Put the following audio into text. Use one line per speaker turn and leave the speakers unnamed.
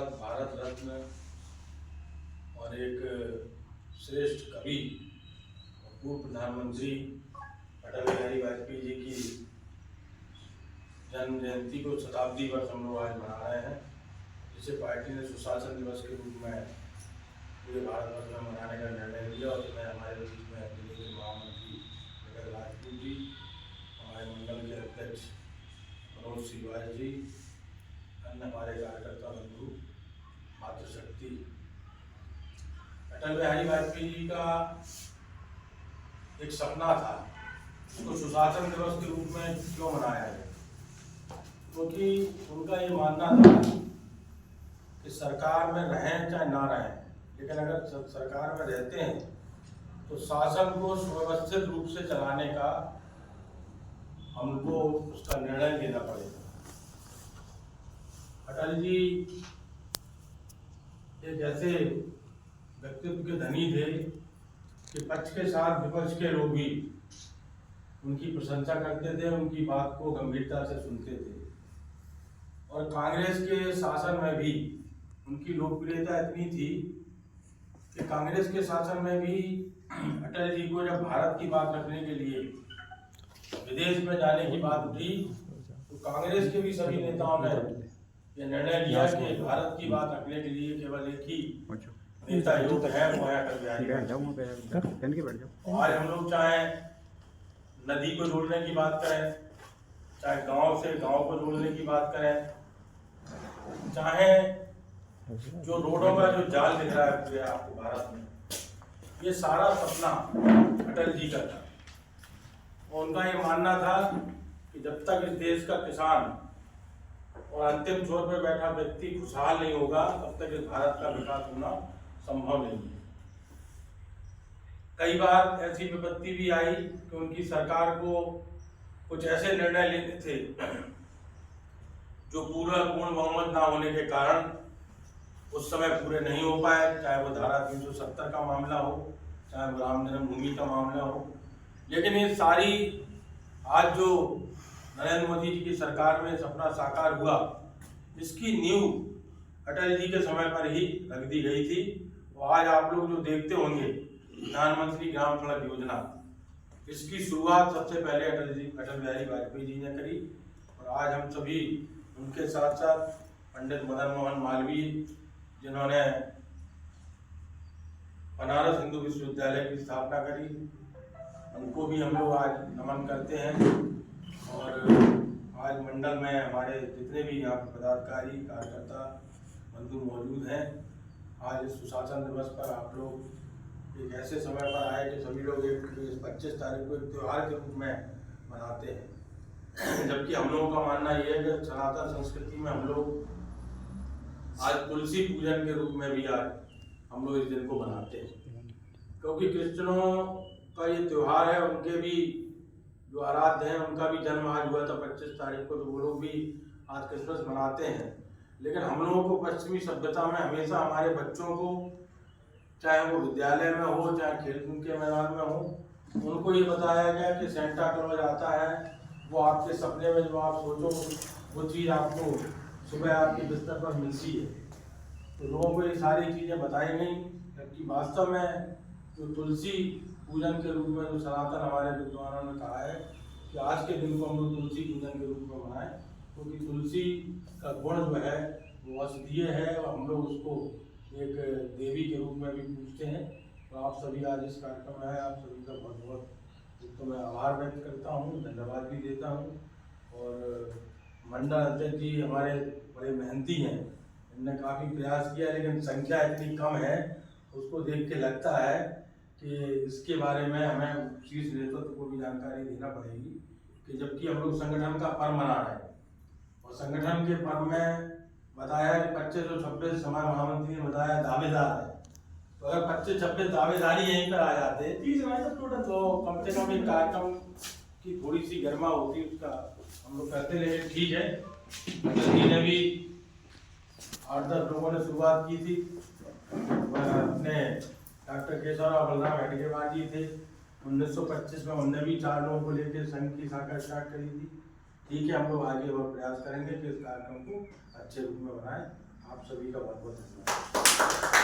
साथ भारत रत्न और एक श्रेष्ठ कवि और पूर्व प्रधानमंत्री अटल बिहारी वाजपेयी जी की जन्म जयंती को शताब्दी वर्ष हम लोग आज मना रहे हैं, जिसे पार्टी ने सुशासन दिवस के रूप में पूरे भारत वर्ष में मनाने का निर्णय लिया। और मैं हमारे बीच में दिल्ली के महामंत्री डॉक्टर राजपूत जी, हमारे मंडल के अध्यक्ष मनोज श्रीवास जी, अन्य हमारे कार्यकर्ता बंधु, मातृशक्ति। अटल बिहारी वाजपेयी जी का एक सपना था, उसको सुशासन दिवस के रूप में क्यों मनाया है? क्योंकि उनका ये मानना था कि सरकार में रहें चाहे ना रहें, लेकिन अगर सरकार में रहते हैं तो शासन को सुव्यवस्थित रूप से चलाने का हमको उसका निर्णय लेना पड़ेगा। अटल जी एक ऐसे व्यक्तित्व के धनी थे कि पक्ष के साथ विपक्ष के लोग भी उनकी प्रशंसा करते थे, उनकी बात को गंभीरता से सुनते थे। और कांग्रेस के शासन में भी उनकी लोकप्रियता इतनी थी कि कांग्रेस के शासन में भी अटल जी को जब भारत की बात रखने के लिए विदेश में जाने की बात उठी तो कांग्रेस के भी सभी नेताओं ने यह निर्णय लिया कि भारत की बात रखने के लिए केवल एक ही नेता योग है, वो है अटल बिहारी। आज हम लोग चाहे नदी को जोड़ने की बात करें, चाहे गांव से गांव को जोड़ने की बात करें, चाहे जो रोडों का जो जाल दिख रहा है पूरे आपको भारत में, ये सारा सपना अटल जी का था। और उनका ये मानना था कि जब तक इस देश का किसान और अंतिम छोर पर बैठा व्यक्ति खुशहाल नहीं होगा, तब तक इस भारत का विकास होना संभव नहीं है। कई बार ऐसी विपत्ति भी आई कि उनकी सरकार को कुछ ऐसे निर्णय लेने थे जो पूर्ण बहुमत ना होने के कारण उस समय पूरे नहीं हो पाए, चाहे वो धारा 370 का मामला हो, चाहे वो राम जन्मभूमि का मामला हो। लेकिन ये सारी आज जो नरेंद्र मोदी जी की सरकार में सपना साकार हुआ, इसकी नींव अटल जी के समय पर ही रख दी गई थी। और आज आप लोग जो देखते होंगे प्रधानमंत्री ग्राम सड़क योजना, इसकी शुरुआत सबसे पहले अटल बिहारी वाजपेयी जी ने करी। और आज हम सभी उनके साथ साथ पंडित मदन मोहन मालवीय, जिन्होंने बनारस हिंदू विश्वविद्यालय की स्थापना करी, उनको भी हम लोग आज नमन करते हैं। और आज मंडल में हमारे जितने भी यहाँ पर पदाधिकारी कार्यकर्ता बंधु मौजूद हैं, आज इस सुशासन दिवस पर आप लोग एक ऐसे समय पर आए कि सभी लोग एक 25 तारीख को एक त्यौहार के रूप में मनाते हैं। जबकि हम लोगों का मानना यह है कि सनातन संस्कृति में हम लोग आज तुलसी पूजन के रूप में भी आज हम लोग इस दिन को मनाते हैं, क्योंकि क्रिश्चियनों का ये त्यौहार है, उनके भी जो आराध्य हैं उनका भी जन्म आज हुआ था 25 तारीख को, तो वो लोग भी आज क्रिसमस मनाते हैं। लेकिन हम लोगों को पश्चिमी सभ्यता में हमेशा हमारे बच्चों को, चाहे वो विद्यालय में हो चाहे खेलकूद के मैदान में हो, उनको ये बताया गया कि सेंटा क्लॉज आता है, वो आपके सपने में जो आप सोचो वो चीज़ आपको सुबह आपके बिस्तर पर मिलती है। तो लोगों को ये सारी चीज़ें बताई गई, जबकि वास्तव में जो तुलसी पूजन के रूप में जो सनातन हमारे विद्वानों ने कहा है कि आज के दिन को हम लोग तुलसी पूजन के रूप में मनाएं, क्योंकि तो तुलसी का गुण जो है वो औषधीय है और हम लोग उसको एक देवी के रूप में भी पूजते हैं। तो आप सभी आज इस कार्यक्रम में आए, आप सभी का बहुत बहुत तो मैं आभार व्यक्त करता हूँ, धन्यवाद भी देता हूँ। और मंडल अध्यक्ष जी हमारे बड़े मेहनती हैं, इन्होंने काफ़ी प्रयास किया, लेकिन संख्या इतनी कम है, उसको देख के लगता है कि इसके बारे में हमें शीर्ष नेतृत्व को भी जानकारी देना पड़ेगी कि जबकि हम लोग संगठन का पर्व मना रहे हैं और संगठन के पर्व में बताया कि 25 और 26 हमारे महामंत्री ने बताया दावेदार है, तो अगर 25-26 दावेदारी यहीं पर आ जाते तो कम से कम एक कार्यक्रम की थोड़ी सी गरिमा होती, उसका हम लोग करते। लेकिन ठीक है, अटल जी ने भी 8-10 लोगों ने शुरुआत की थी, अपने डॉक्टर केशवराव बलराम हेडगेवार जी थे 1925 में, उनने भी 4 लोगों को लेकर संघ की शाखा स्टार्ट करी थी। ठीक है, हम लोग आगे और प्रयास करेंगे कि इस कार्यक्रम को अच्छे रूप में बनाएं। आप सभी का बहुत बहुत धन्यवाद।